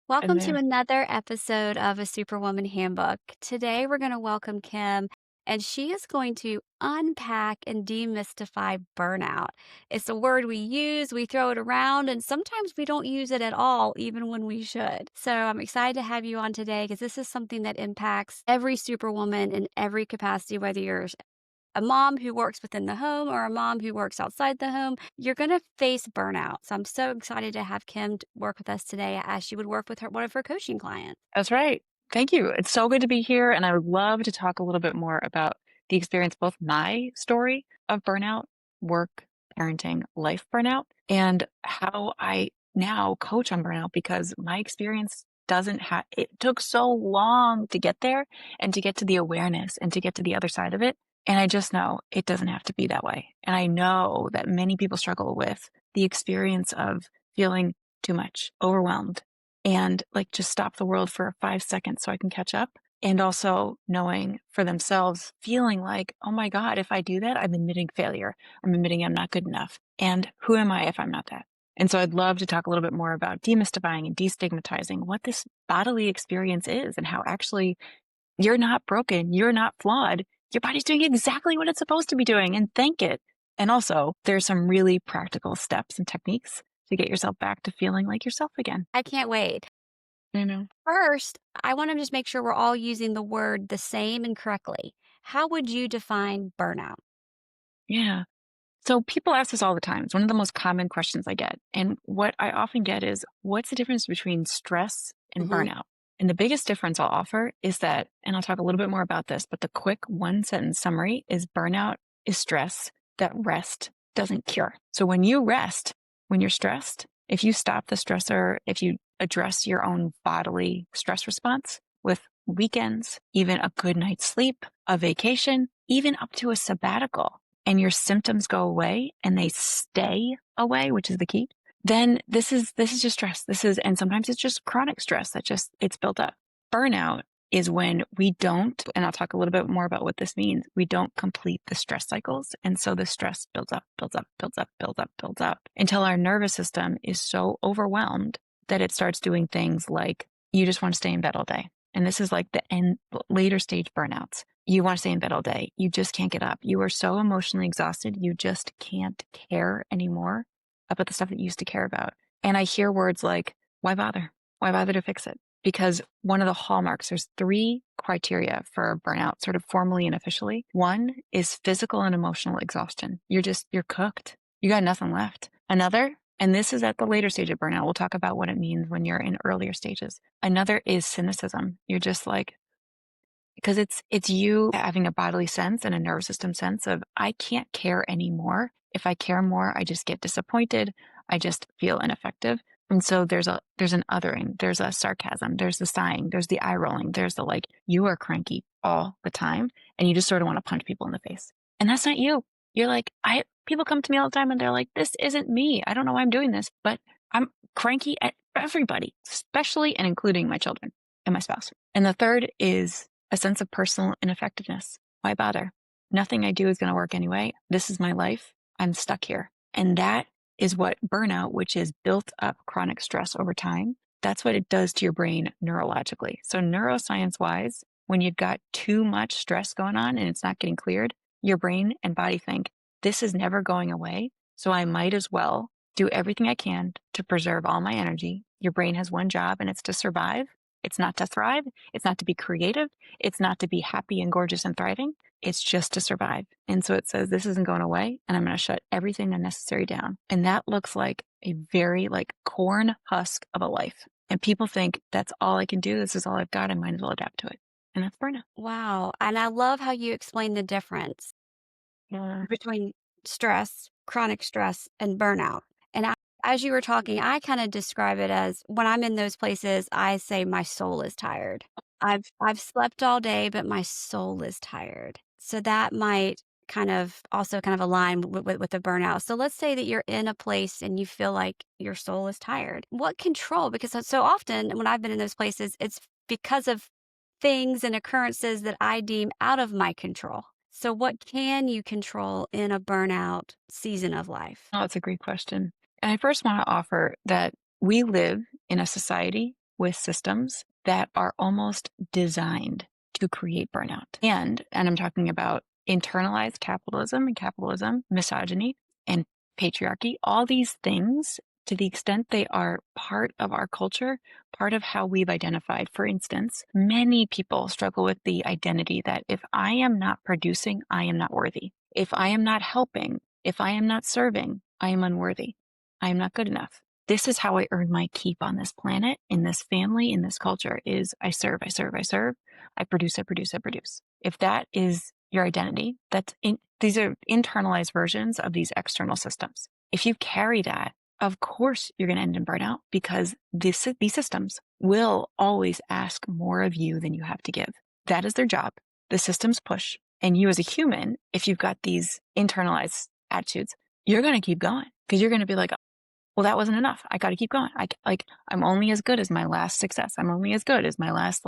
Welcome And to there. another episode of a Superwoman Handbook. Today we're going to welcome Kim, and she is going to unpack and demystify burnout. It's a word we use, we throw it around, and sometimes we don't use it at all, even when we should. So I'm excited to have you on today because this is something that impacts every Superwoman in every capacity, whether you're a mom who works within the home or a mom who works outside the home, you're going to face burnout. So I'm so excited to have Kim work with us today as she would work with one of her coaching clients. That's right. Thank you. It's so good to be here. And I would love to talk a little bit more about the experience, both my story of burnout, work, parenting, life burnout, and how I now coach on burnout because my experience doesn't have, it took so long to get there and to get to the awareness and to get to the other side of it. And I just know it doesn't have to be that way. And I know that many people struggle with the experience of feeling too much, overwhelmed, and like just stop the world for 5 seconds so I can catch up. And also knowing for themselves, feeling like, oh my God, if I do that, I'm admitting failure. I'm admitting I'm not good enough. And who am I if I'm not that? And so I'd love to talk a little bit more about demystifying and destigmatizing what this bodily experience is and how actually you're not broken. You're not flawed. Your body's doing exactly what it's supposed to be doing, and thank it. And also, there's some really practical steps and techniques to get yourself back to feeling like yourself again. I can't wait. I know. First, I want to just make sure we're all using the word the same and correctly. How would you define burnout? Yeah. So people ask this all the time. It's one of the most common questions I get. And what I often get is, what's the difference between stress and Hmm. burnout? And the biggest difference I'll offer is that, and I'll talk a little bit more about this, but the quick one sentence summary is burnout is stress that rest doesn't cure. So when you rest, when you're stressed, if you stop the stressor, if you address your own bodily stress response with weekends, even a good night's sleep, a vacation, even up to a sabbatical, and your symptoms go away and they stay away, which is the key, then this is just stress. And sometimes it's just chronic stress that just it's built up. Burnout is when we don't, and I'll talk a little bit more about what this means. We don't complete the stress cycles. And so the stress builds up, builds up, builds up, builds up, builds up until our nervous system is so overwhelmed that it starts doing things like you just want to stay in bed all day. And this is like the end later stage burnouts. You want to stay in bed all day. You just can't get up. You are so emotionally exhausted. You just can't care anymore about the stuff that you used to care about. And I hear words like, why bother? Why bother to fix it? Because one of the hallmarks, there's three criteria for burnout, sort of formally and officially. One is physical and emotional exhaustion. You're cooked. You got nothing left. Another, and this is at the later stage of burnout. We'll talk about what it means when you're in earlier stages. Another is cynicism. You're just like, because it's you having a bodily sense and a nervous system sense of I can't care anymore. If I care more, I just get disappointed. I just feel ineffective. And so there's an othering, there's a sarcasm, there's the sighing, there's the eye rolling, there's the like, you are cranky all the time. And you just sort of want to punch people in the face. And that's not you. You're like, people come to me all the time and they're like, this isn't me. I don't know why I'm doing this, but I'm cranky at everybody, especially and including my children and my spouse. And the third is a sense of personal ineffectiveness. Why bother? Nothing I do is going to work anyway. This is my life. I'm stuck here. And that is what burnout, which is built up chronic stress over time, that's what it does to your brain neurologically. So neuroscience wise, when you've got too much stress going on and it's not getting cleared, your brain and body think this is never going away. So I might as well do everything I can to preserve all my energy. Your brain has one job and it's to survive. It's not to thrive. It's not to be creative. It's not to be happy and gorgeous and thriving. It's just to survive. And so it says, this isn't going away and I'm going to shut everything unnecessary down. And that looks like a very like corn husk of a life. And people think that's all I can do. This is all I've got. I might as well adapt to it. And that's burnout. Wow. And I love how you explain the difference Yeah. between stress, chronic stress, and burnout. And as you were talking, I kind of describe it as when I'm in those places, I say my soul is tired. I've slept all day, but my soul is tired. So that might kind of align with the burnout. So let's say that you're in a place and you feel like your soul is tired. What control? Because so often when I've been in those places, it's because of things and occurrences that I deem out of my control. So, what can you control in a burnout season of life? Oh, that's a great question. And I first want to offer that we live in a society with systems that are almost designed to create burnout. And I'm talking about internalized capitalism, misogyny, and patriarchy, all these things, to the extent they are part of our culture, part of how we've identified. For instance, many people struggle with the identity that if I am not producing, I am not worthy. If I am not helping, if I am not serving, I am unworthy. I am not good enough. This is how I earn my keep on this planet, in this family, in this culture, is I serve, I serve, I serve. I produce, I produce, I produce. If that is your identity, these are internalized versions of these external systems. If you carry that, of course you're going to end in burnout, because these systems will always ask more of you than you have to give. That is their job. The systems push. And you as a human, if you've got these internalized attitudes, you're going to keep going, because you're going to be like, well, that wasn't enough. I got to keep going. I'm only as good as my last success. I'm only as good as my last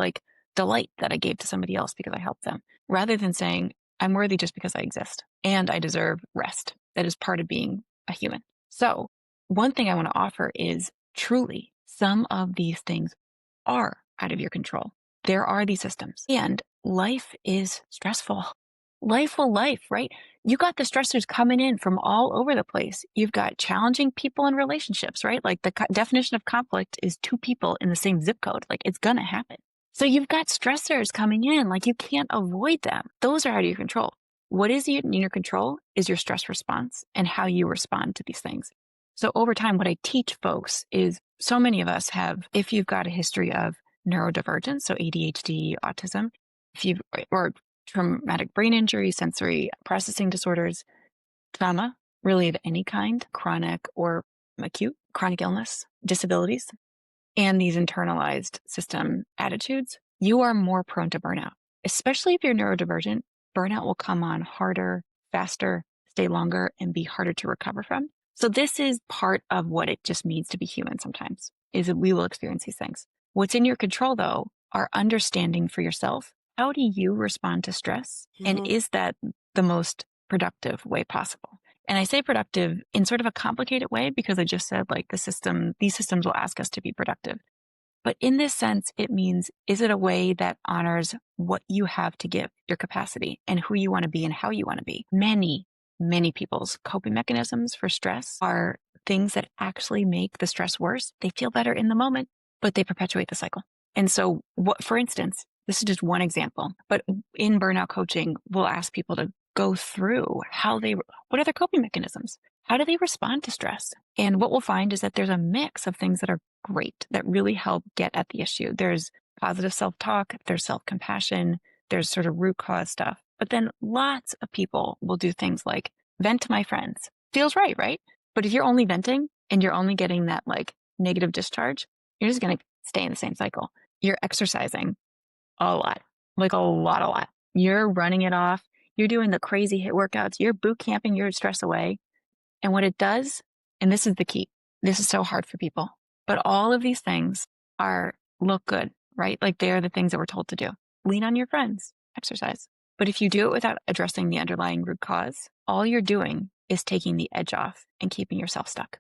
delight that I gave to somebody else because I helped them, rather than saying I'm worthy just because I exist and I deserve rest. That is part of being a human. So one thing I want to offer is, truly, some of these things are out of your control. There are these systems, and life is stressful. Life will life, right? You got the stressors coming in from all over the place. You've got challenging people and relationships, right? Like the definition of conflict is two people in the same zip code. Like, it's going to happen. So you've got stressors coming in, like you can't avoid them. Those are out of your control. What is in your control is your stress response and how you respond to these things. So over time, what I teach folks is, so many of us have, if you've got a history of neurodivergence, so ADHD, autism, or traumatic brain injury, sensory processing disorders, trauma, really of any kind, chronic or acute, chronic illness, disabilities, and these internalized system attitudes, you are more prone to burnout. Especially if you're neurodivergent, burnout will come on harder, faster, stay longer, and be harder to recover from. So this is part of what it just means to be human sometimes, is that we will experience these things. What's in your control, though, are understanding for yourself. How do you respond to stress? And is that the most productive way possible? And I say productive in sort of a complicated way, because I just said these systems will ask us to be productive. But in this sense, it means, is it a way that honors what you have to give, your capacity, and who you want to be and how you want to be? Many, many people's coping mechanisms for stress are things that actually make the stress worse. They feel better in the moment, but they perpetuate the cycle. And so, for instance, this is just one example, but in burnout coaching, we'll ask people to go through what are their coping mechanisms? How do they respond to stress? And what we'll find is that there's a mix of things that are great, that really help get at the issue. There's positive self-talk, there's self-compassion, there's sort of root cause stuff. But then lots of people will do things like vent to my friends. Feels right, right? But if you're only venting and you're only getting that negative discharge, you're just going to stay in the same cycle. You're exercising a lot, a lot. You're running it off. You're doing the crazy HIIT workouts. You're boot camping your stress away. And what it does, and this is the key, this is so hard for people, but all of these things look good, right? Like, they're the things that we're told to do. Lean on your friends, exercise. But if you do it without addressing the underlying root cause, all you're doing is taking the edge off and keeping yourself stuck.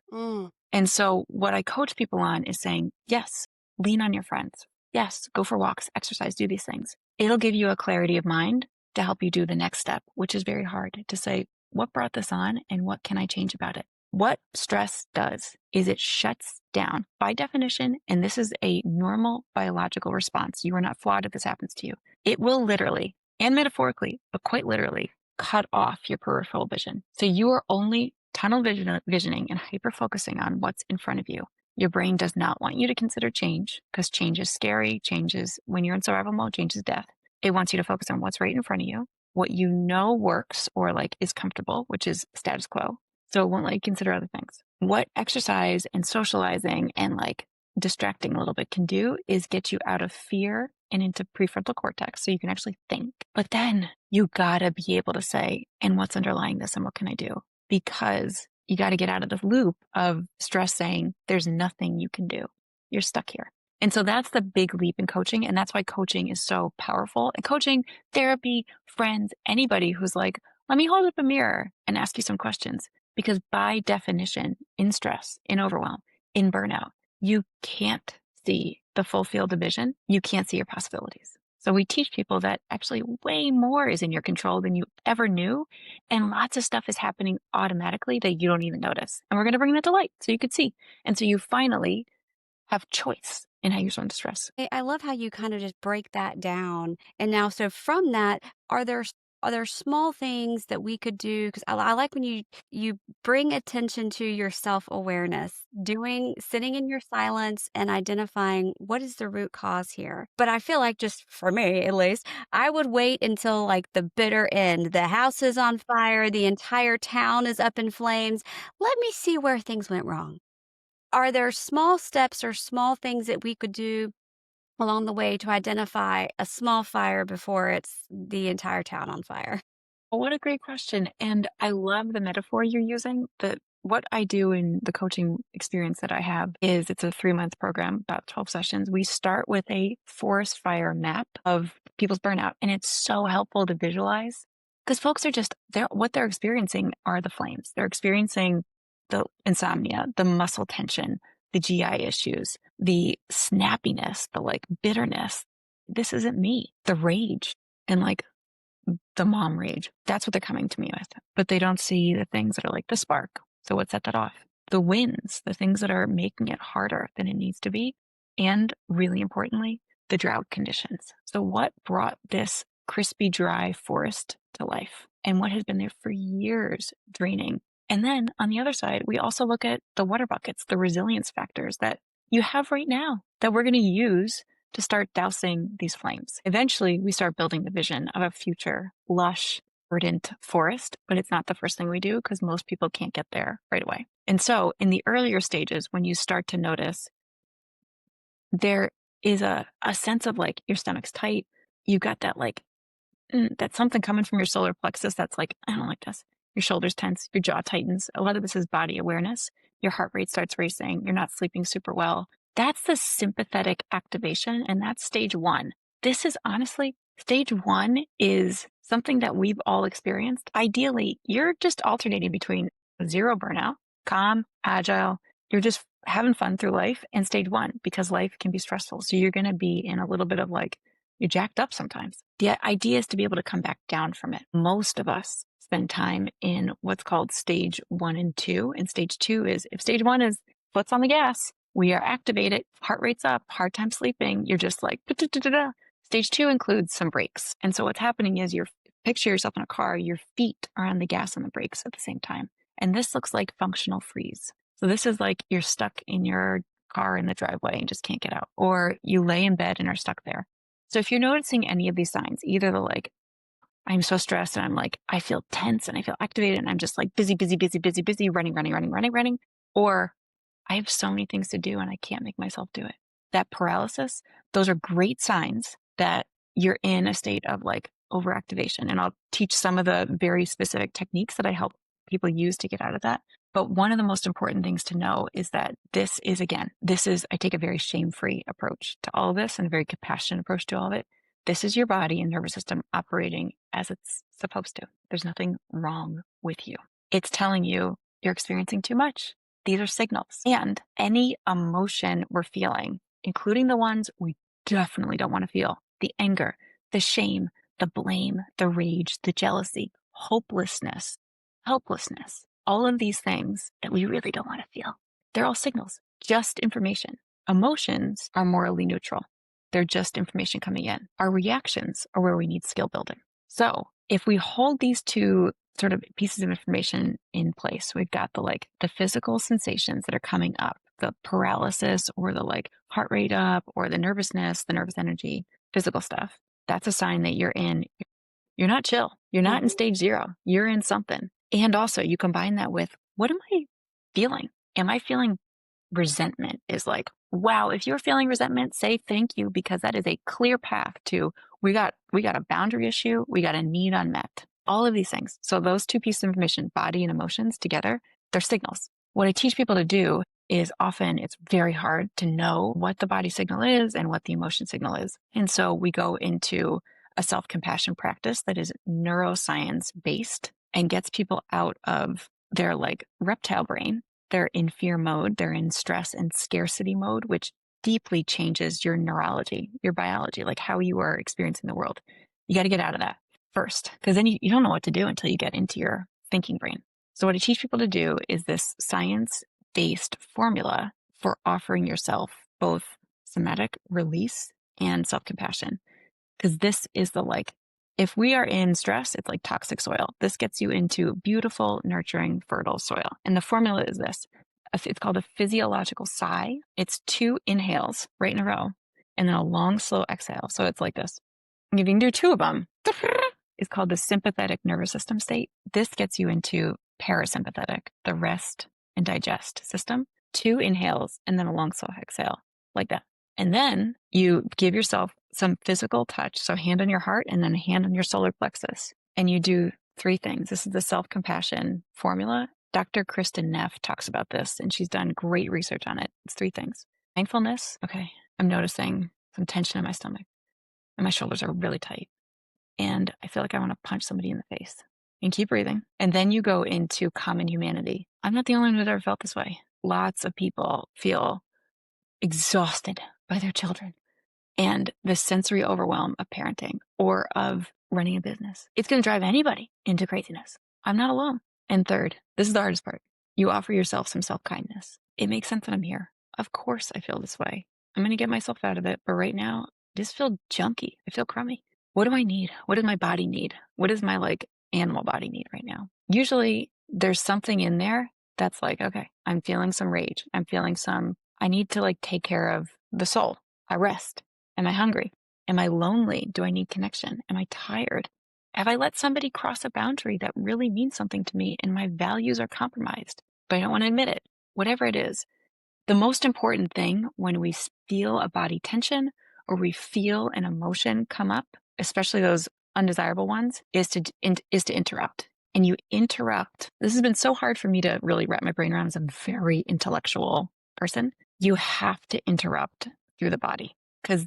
And so what I coach people on is saying, yes, lean on your friends. Yes, go for walks, exercise, do these things. It'll give you a clarity of mind to help you do the next step, which is very hard, to say, what brought this on and what can I change about it? What stress does is it shuts down, by definition, and this is a normal biological response. You are not flawed if this happens to you. It will literally, and metaphorically, but quite literally, cut off your peripheral vision. So you are only tunnel visioning and hyper-focusing on what's in front of you. Your brain does not want you to consider change, because change is scary. Change is, when you're in survival mode, change is death. It wants you to focus on what's right in front of you, what you know works or is comfortable, which is status quo. So it won't let you consider other things. What exercise and socializing and distracting a little bit can do is get you out of fear and into prefrontal cortex, so you can actually think. But then you gotta be able to say, and what's underlying this and what can I do? Because you got to get out of the loop of stress saying there's nothing you can do. You're stuck here. And so that's the big leap in coaching. And that's why coaching is so powerful. And coaching, therapy, friends, anybody who's like, let me hold up a mirror and ask you some questions. Because by definition, in stress, in overwhelm, in burnout, you can't see the full field of vision, you can't see your possibilities. So we teach people that actually way more is in your control than you ever knew. And lots of stuff is happening automatically that you don't even notice. And we're going to bring that to light so you could see. And so you finally have choice in how you respond to stress. I love how you kind of just break that down. And now, so from that, are there are there small things that we could do? Because I like when you bring attention to your self awareness, doing sitting in your silence and identifying what is the root cause here. But I feel like, just for me at least, I would wait until like the bitter end. The house is on fire, the entire town is up in flames. Let me see where things went wrong. Are there small steps or small things that we could do along the way to identify a small fire before it's the entire town on fire? Well, what a great question. And I love the metaphor you're using. That what I do in the coaching experience that I have is it's a 3-month program, about 12 sessions. We start with a forest fire map of people's burnout. And it's so helpful to visualize because folks are just what they're experiencing are the flames. They're experiencing the insomnia, the muscle tension, the GI issues, the snappiness, the like bitterness. This isn't me, the rage. And like the mom rage. That's what they're coming to me with. But they don't see the things that are like the spark. So what set that off? The wins, the things that are making it harder than it needs to be. And really importantly, the drought conditions. So what brought this crispy, dry forest to life? And what has been there for years draining? And then on the other side, we also look at the water buckets, the resilience factors that you have right now that we're going to use to start dousing these flames. Eventually, we start building the vision of a future lush, verdant forest, but it's not the first thing we do because most people can't get there right away. And so, in the earlier stages, when you start to notice there is a sense of like your stomach's tight, you got that like that's something coming from your solar plexus that's like, I don't like this. Your shoulders tense, your jaw tightens. A lot of this is body awareness. Your heart rate starts racing. You're not sleeping super well. That's the sympathetic activation, and that's stage 1. This is honestly, stage 1 is something that we've all experienced. Ideally, you're just alternating between 0 burnout, calm, agile. You're just having fun through life, and stage 1, because life can be stressful. So you're going to be in a little bit of like, you're jacked up sometimes. The idea is to be able to come back down from it. Most of us spend time in what's called stage 1 and 2. And stage 2 is if stage 1 is foot's on the gas, we are activated, heart rate's up, hard time sleeping, you're just like, da-da-da-da-da. Stage 2 includes some brakes. And so what's happening is picture yourself in a car, your feet are on the gas and the brakes at the same time. And this looks like functional freeze. So this is like you're stuck in your car in the driveway and just can't get out, or you lay in bed and are stuck there. So if you're noticing any of these signs, either the like, I'm so stressed and I'm like, I feel tense and I feel activated and I'm just like busy, busy, busy, busy, busy, running, running, running, running, running, or I have so many things to do and I can't make myself do it. That paralysis, those are great signs that you're in a state of like overactivation. And I'll teach some of the very specific techniques that I help people use to get out of that. But one of the most important things to know is that I take a very shame-free approach to all of this and a very compassionate approach to all of it. This is your body and nervous system operating as it's supposed to. There's nothing wrong with you. It's telling you you're experiencing too much. These are signals. And any emotion we're feeling, including the ones we definitely don't want to feel, the anger, the shame, the blame, the rage, the jealousy, hopelessness, helplessness, all of these things that we really don't want to feel. They're all signals, just information. Emotions are morally neutral. They're just information coming in. Our reactions are where we need skill building. So if we hold these two sort of pieces of information in place, we've got the physical sensations that are coming up, the paralysis or the like heart rate up or the nervousness, the nervous energy, physical stuff. That's a sign that you're not chill. You're not in stage 0. You're in something. And also you combine that with, what am I feeling? Am I feeling resentment? Is like, wow, if you're feeling resentment, say thank you, because that is a clear path to, we got a boundary issue. We got a need unmet, all of these things. So those two pieces of information, body and emotions together, they're signals. What I teach people to do is often it's very hard to know what the body signal is and what the emotion signal is. And so we go into a self-compassion practice that is neuroscience based and gets people out of their like reptile brain. They're in fear mode. They're in stress and scarcity mode, which deeply changes your neurology, your biology, like how you are experiencing the world. You got to get out of that first, because then you don't know what to do until you get into your thinking brain. So, what I teach people to do is this science based formula for offering yourself both somatic release and self compassion. Because this is the if we are in stress, it's like toxic soil. This gets you into beautiful, nurturing, fertile soil. And the formula is this: it's called a physiological sigh. It's 2 inhales right in a row, and then a long, slow exhale. So it's like this. And you can do 2 of them. It's called the sympathetic nervous system state. This gets you into parasympathetic, the rest and digest system. 2 inhales and then a long, slow exhale, like that. And then you give yourself some physical touch. So hand on your heart and then a hand on your solar plexus. And you do 3 things. This is the self-compassion formula. Dr. Kristen Neff talks about this, and she's done great research on it. It's 3 things. Mindfulness. Okay, I'm noticing some tension in my stomach and my shoulders are really tight. And I feel like I want to punch somebody in the face. And keep breathing. And then you go into common humanity. I'm not the only one who's ever felt this way. Lots of people feel exhausted by their children and the sensory overwhelm of parenting or of running a business. It's going to drive anybody into craziness. I'm not alone. And third, this is the hardest part. You offer yourself some self-kindness. It makes sense that I'm here. Of course I feel this way. I'm going to get myself out of it. But right now, I just feel junky. I feel crummy. What do I need? What does my body need? What does my animal body need right now? Usually there's something in there that's like, okay, I'm feeling some rage. I'm feeling I need to take care of the soul. I rest. Am I hungry? Am I lonely? Do I need connection? Am I tired? Have I let somebody cross a boundary that really means something to me and my values are compromised, but I don't want to admit it? Whatever it is, the most important thing when we feel a body tension or we feel an emotion come up, especially those undesirable ones, is to interrupt. And you interrupt. This has been so hard for me to really wrap my brain around as a very intellectual person. You have to interrupt through the body because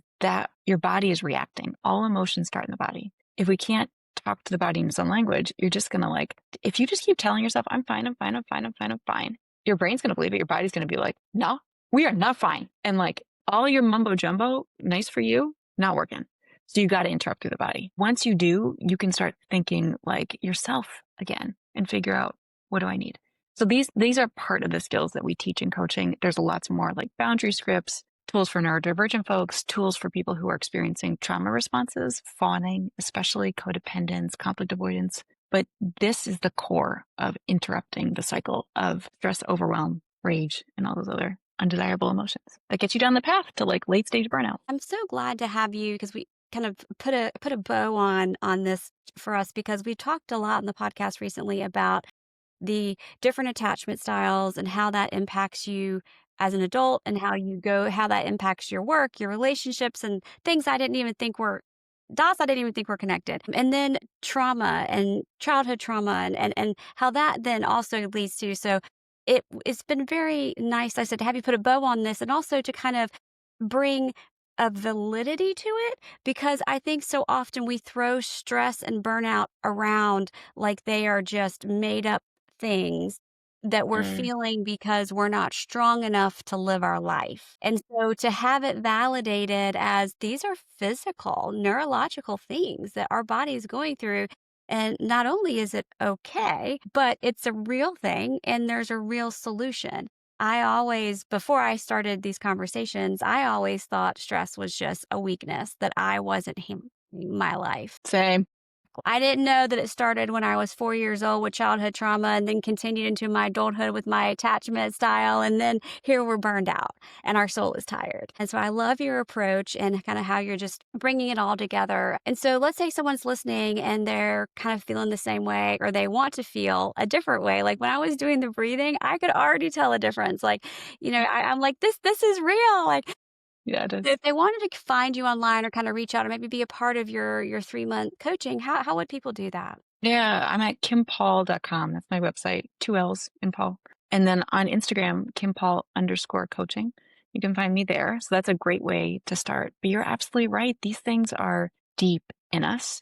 your body is reacting. All emotions start in the body. If we can't talk to the body in its own language, you're just going to if you just keep telling yourself, I'm fine, I'm fine, I'm fine, I'm fine, I'm fine. Your brain's going to believe it. Your body's going to be like, no, we are not fine. And all your mumbo jumbo, nice for you, not working. So you got to interrupt through the body. Once you do, you can start thinking like yourself again and figure out, what do I need? So these are part of the skills that we teach in coaching. There's lots more like boundary scripts, tools for neurodivergent folks, tools for people who are experiencing trauma responses, fawning, especially codependence, conflict avoidance. But this is the core of interrupting the cycle of stress, overwhelm, rage, and all those other undesirable emotions that get you down the path to late stage burnout. I'm so glad to have you because we kind of put a bow on this for us because we talked a lot in the podcast recently about the different attachment styles and how that impacts you as an adult and how that impacts your work, your relationships, and things I didn't even think were dots I didn't even think were connected. And then trauma and childhood trauma and how that then also leads to. So it's been very nice, I said, to have you put a bow on this and also to kind of bring a validity to it because I think so often we throw stress and burnout around like they are just made up things that we're feeling because we're not strong enough to live our life. And so to have it validated as these are physical, neurological things that our body is going through. And not only is it okay, but it's a real thing and there's a real solution. Before I started these conversations, I always thought stress was just a weakness, that I wasn't handling my life. Same. I didn't know that it started when I was 4 years old with childhood trauma and then continued into my adulthood with my attachment style. And then here we're burned out and our soul is tired. And so I love your approach and kind of how you're just bringing it all together. And so let's say someone's listening and they're kind of feeling the same way or they want to feel a different way. Like when I was doing the breathing, I could already tell a difference. I'm like, this is real. Like, yeah, it is. if they wanted to find you online or kind of reach out or maybe be a part of your 3-month coaching, how would people do that? Yeah, I'm at kimpaull.com. That's my website, 2 L's in Paul. And then on Instagram, kimpaull_coaching. You can find me there. So that's a great way to start. But you're absolutely right. These things are deep in us.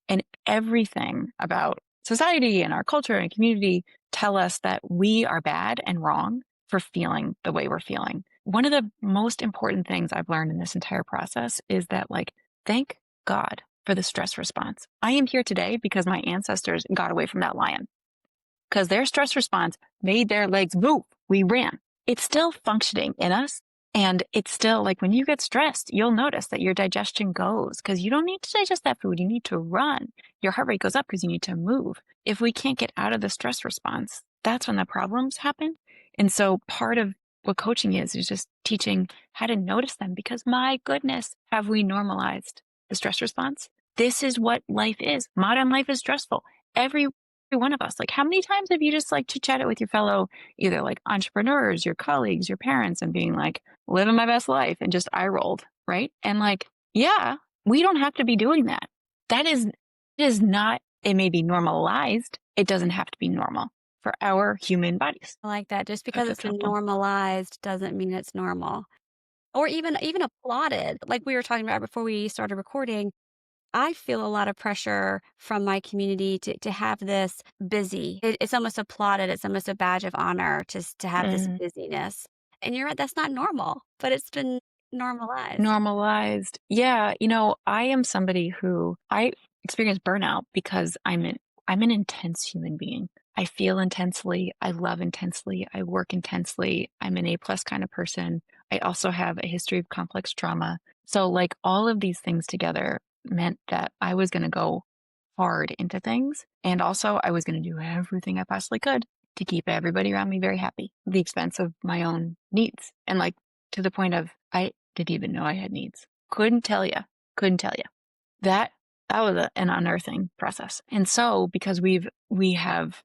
And everything about society and our culture and community tell us that we are bad and wrong for feeling the way we're feeling. one of the most important things I've learned in this entire process is that, like, thank God for the stress response. I am here today because my ancestors got away from that lion, because their stress response made their legs move. We ran. It's still functioning in us. And it's still like when you get stressed, you'll notice that your digestion goes because you don't need to digest that food. You need to run. Your heart rate goes up because you need to move. If we can't get out of the stress response, that's when the problems happen. And so part of what coaching is just teaching how to notice them because my goodness, have we normalized the stress response? This is what life is. Modern life is stressful. Every one of us. Like, how many times have you just like chit chatted with your fellow, either like entrepreneurs, your colleagues, your parents, and being like, living my best life and just eye rolled, right? And like, yeah, we don't have to be doing that. It is not, it may be normalized. It doesn't have to be normal for our human bodies. I like that. Just I hope because it's that's been helpful. normalized doesn't mean it's normal. Or even applauded. Like we were talking about before we started recording, I feel a lot of pressure from my community to have this busy. It's almost applauded. It's almost a badge of honor to have this Mm. busyness. And you're right, that's not normal, but it's been normalized. Normalized. Yeah, I am somebody who I experience burnout because I'm an intense human being. I feel intensely, I love intensely, I work intensely. I'm an A+ kind of person. I also have a history of complex trauma. So like all of these things together meant that I was going to go hard into things and also I was going to do everything I possibly could to keep everybody around me very happy at the expense of my own needs. And like to the point of I didn't even know I had needs. Couldn't tell you. Couldn't tell you. That that was an unearthing process. And so because we have,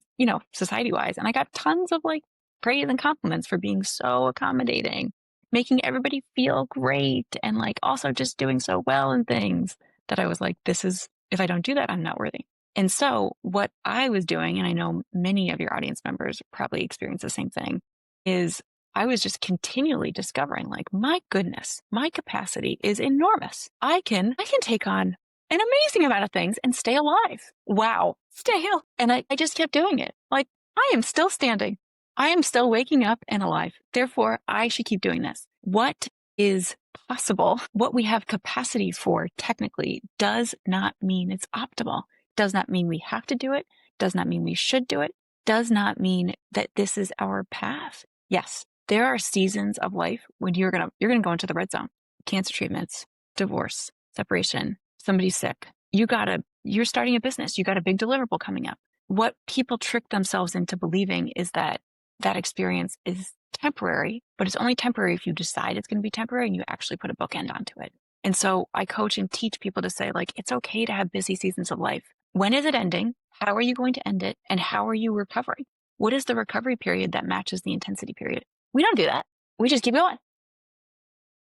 society wise, and I got tons of like praise and compliments for being so accommodating, making everybody feel great, and like also just doing so well in things that I was like, this is if I don't do that, I'm not worthy. And so what I was doing, and I know many of your audience members probably experience the same thing, is I was just continually discovering like, my goodness, my capacity is enormous. I can take on an amazing amount of things and stay alive. Wow. Stay alive. And I just kept doing it. Like, I am still standing. I am still waking up and alive. Therefore, I should keep doing this. What is possible, what we have capacity for technically does not mean it's optimal. Does not mean we have to do it. Does not mean we should do it. Does not mean that this is our path. Yes, there are seasons of life when you're going to go into the red zone. Cancer treatments, divorce, separation, somebody's sick. You're starting a business. You got a big deliverable coming up. What people trick themselves into believing is that that experience is temporary, but it's only temporary if you decide it's going to be temporary and you actually put a bookend onto it. And so I coach and teach people to say, like, it's okay to have busy seasons of life. When is it ending? How are you going to end it? And how are you recovering? What is the recovery period that matches the intensity period? We don't do that. We just keep going.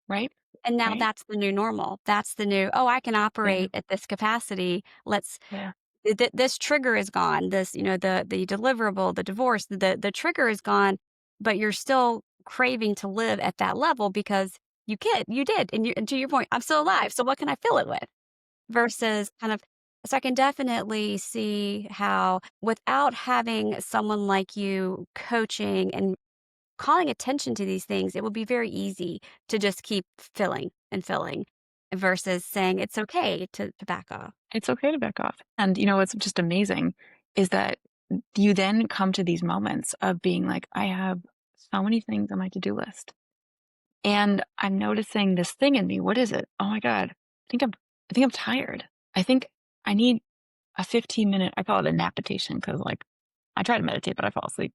Right? And now Right? that's the new normal. That's the new, oh, I can Yeah. operate at this capacity. Yeah. This trigger is gone. This, the deliverable, the divorce, the trigger is gone, but you're still craving to live at that level because you did. And to your point, I'm still alive. So what can I fill it with? Versus kind of, so I can definitely see how without having someone like you coaching and calling attention to these things, it would be very easy to just keep filling and filling versus saying it's okay to back off. It's okay to back off. And what's just amazing is that you then come to these moments of being like, I have so many things on my to-do list. And I'm noticing this thing in me. What is it? Oh my God. I think I'm tired. I think I need a 15-minute, I call it a napitation because like I try to meditate, but I fall asleep.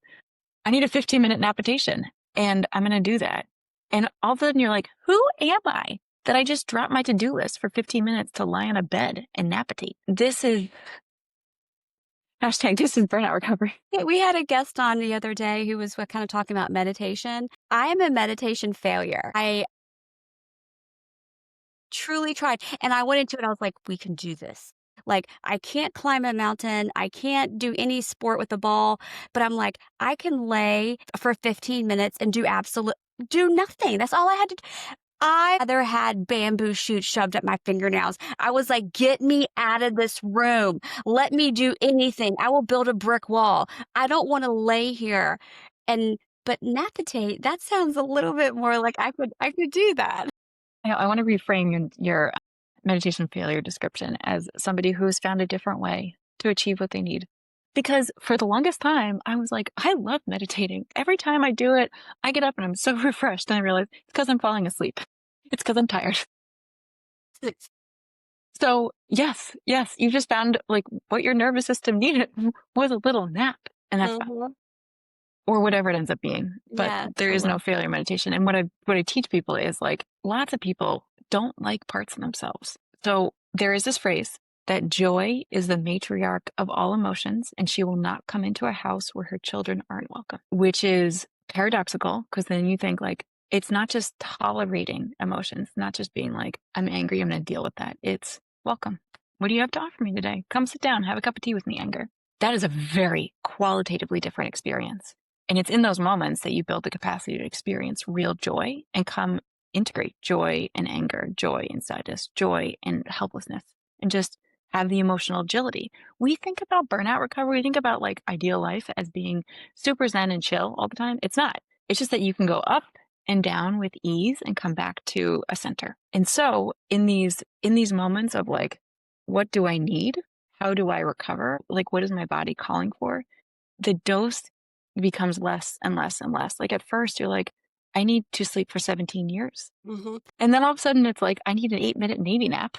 I need a 15-minute napitation and I'm going to do that. And all of a sudden you're like, who am I that I just dropped my to-do list for 15 minutes to lie on a bed and napitate? This is this is burnout recovery. Yeah, we had a guest on the other day who was kind of talking about meditation. I am a meditation failure. I truly tried. And I went into it, I was like, we can do this. Like, I can't climb a mountain. I can't do any sport with the ball, but I'm like, I can lay for 15 minutes and do nothing. That's all I had to do. I rather had bamboo shoots shoved up my fingernails. I was like, get me out of this room. Let me do anything. I will build a brick wall. I don't want to lay here and But napitate, that sounds a little bit more like I could do that. I want to reframe your meditation failure description as somebody who's found a different way to achieve what they need. Because for the longest time, I was like, I love meditating. Every time I do it, I get up and I'm so refreshed. And I realize it's because I'm falling asleep. It's because I'm tired. So, yes, yes, you just found like what your nervous system needed was a little nap. And that's fine, Mhm. or whatever it ends up being. But Yes, there I is love no failure meditation. And what I teach people is like lots of people don't like parts of themselves. So there is this phrase that joy is the matriarch of all emotions, and she will not come into a house where her children aren't welcome, which is paradoxical because then you think like it's not just tolerating emotions, not just being like, I'm angry, I'm going to deal with that. It's welcome. What do you have to offer me today? Come sit down, have a cup of tea with me, anger. That is a very qualitatively different experience. And it's in those moments that you build the capacity to experience real joy and come integrate joy and anger, joy and sadness, joy and helplessness, and just have the emotional agility. We think about burnout recovery, we think about like ideal life as being super zen and chill all the time. It's not. It's just that you can go up and down with ease and come back to a center. And so in these moments of like, what do I need? How do I recover? Like, what is my body calling for? The dose becomes less and less and less. Like at first, you're like, I need to sleep for 17 years. Mhm. And then all of a sudden, it's like, I need an 8-minute Navy nap.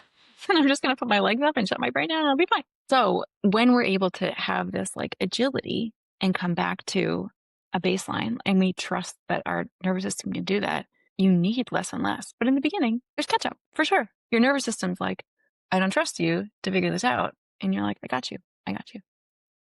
And I'm just going to put my legs up and shut my brain down and I'll be fine. So when we're able to have this like agility and come back to a baseline and we trust that our nervous system can do that, you need less and less. But in the beginning, there's catch up for sure. Your nervous system's like, I don't trust you to figure this out. And you're like, I got you. I got you.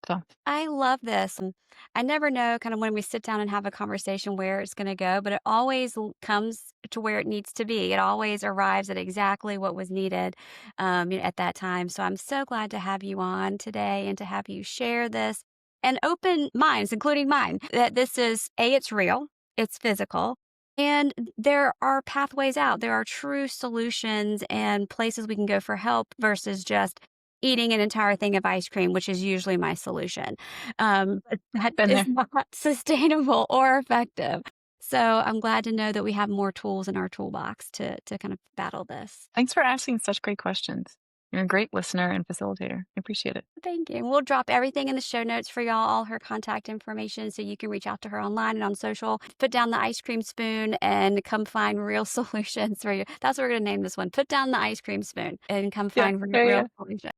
So I love this. And I never know kind of when we sit down and have a conversation where it's going to go, but it always comes to where it needs to be. It always arrives at exactly what was needed at that time. So I'm so glad to have you on today and to have you share this and open minds, including mine, that this is A, it's real, it's physical. And there are pathways out. There are true solutions and places we can go for help versus just eating an entire thing of ice cream, which is usually my solution. But that been is there. not sustainable or effective. So I'm glad to know that we have more tools in our toolbox to kind of battle this. Thanks for asking such great questions. You're a great listener and facilitator. I appreciate it. Thank you. We'll drop everything in the show notes for y'all, all her contact information, so you can reach out to her online and on social. Put down the ice cream spoon and come find real solutions for you. That's what we're going to name this one. Put down the ice cream spoon and come Yeah, find yeah, real yeah. solutions.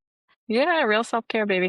Yeah, real self care, baby.